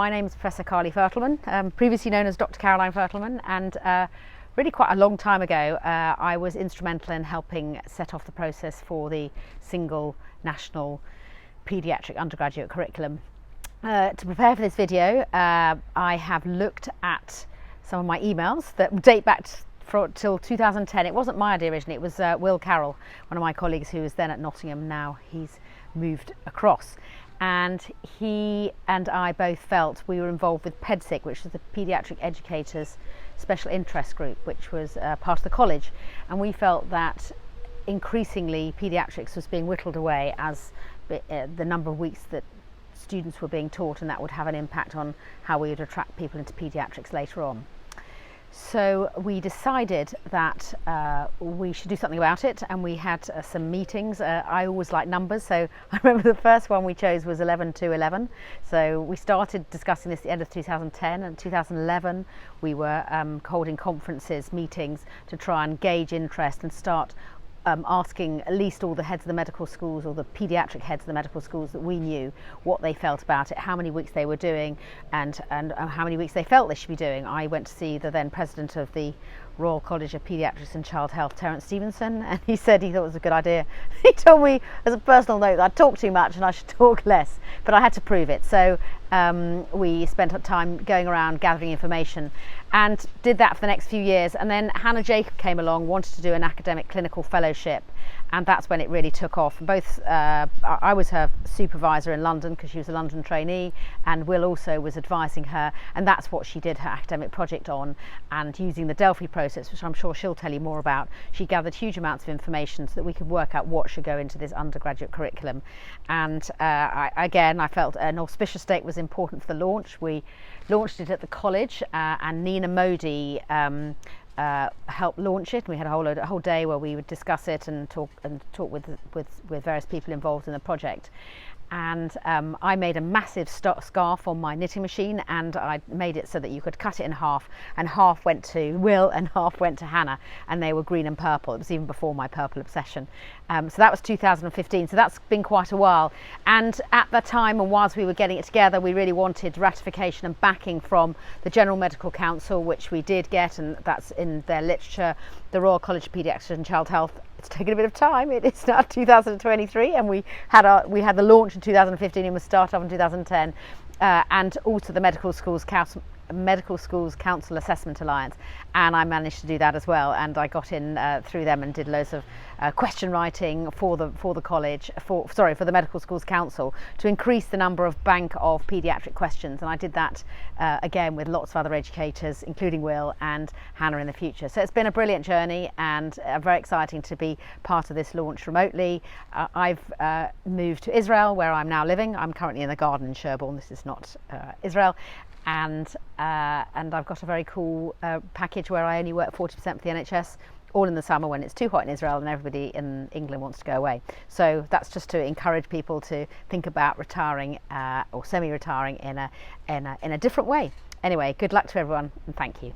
My name is Professor Carly Fertleman, previously known as Dr. Caroline Fertleman, and really quite a long time ago I was instrumental in helping set off the process for the single national paediatric undergraduate curriculum. To prepare for this video, I have looked at some of my emails that date back till 2010. It wasn't my idea originally, it was Will Carroll, one of my colleagues who was then at Nottingham. Now he's moved across. And he and I both felt we were involved with PEDSIC, which is the Paediatric Educators Special Interest Group, which was part of the college. And we felt that increasingly paediatrics was being whittled away as the number of weeks that students were being taught, and that would have an impact on how we would attract people into paediatrics later on. So we decided that we should do something about it, and we had some meetings. I always like numbers, so I remember the first one we chose was 11-11. So we started discussing this at the end of 2010, and 2011 we were holding conferences, meetings to try and gauge interest and start asking at least all the heads of the medical schools, or the paediatric heads of the medical schools that we knew, what they felt about it, how many weeks they were doing, and how many weeks they felt they should be doing. I went to see the then president of the Royal College of Paediatrics and Child Health, Terence Stevenson, and he said he thought it was a good idea. He told me as a personal note that I'd talk too much and I should talk less, but I had to prove it. So we spent time going around gathering information and did that for the next few years. And then Hannah Jacob came along, wanted to do an academic clinical fellowship, and that's when it really took off. Both I was her supervisor in London because she was a London trainee, and Will also was advising her, and that's what she did her academic project on. And using the Delphi process, which I'm sure she'll tell you more about, she gathered huge amounts of information so that we could work out what should go into this undergraduate curriculum. And I felt an auspicious date was important for the launch. We launched it at the college, and Nina Modi helped launch it. We had a whole day where we would discuss it and talk with various people involved in the project. And I made a massive scarf on my knitting machine, and I made it so that you could cut it in half, and half went to Will and half went to Hannah, and they were green and purple. It was even before my purple obsession. So that was 2015, so that's been quite a while. And at the time, and whilst we were getting it together, we really wanted ratification and backing from the General Medical Council, which we did get, and that's in their literature. The Royal College of Paediatrics and Child Health, it's taken a bit of time. It's now 2023, and we had the launch in 2015 and we started off in 2010, and also the Medical Schools Council Assessment Alliance, and I managed to do that as well. And I got in through them and did loads of question writing for the college, for the Medical Schools Council, to increase the number of bank of paediatric questions. And I did that again with lots of other educators, including Will and Hannah in the future. So it's been a brilliant journey, and very exciting to be part of this launch remotely. I've moved to Israel, where I'm now living. I'm currently in the garden in Sherborne. This is not Israel. And I've got a very cool package where I only work 40% for the NHS, all in the summer when it's too hot in Israel and everybody in England wants to go away. So that's just to encourage people to think about retiring or semi-retiring in a different way. Anyway, good luck to everyone, and thank you.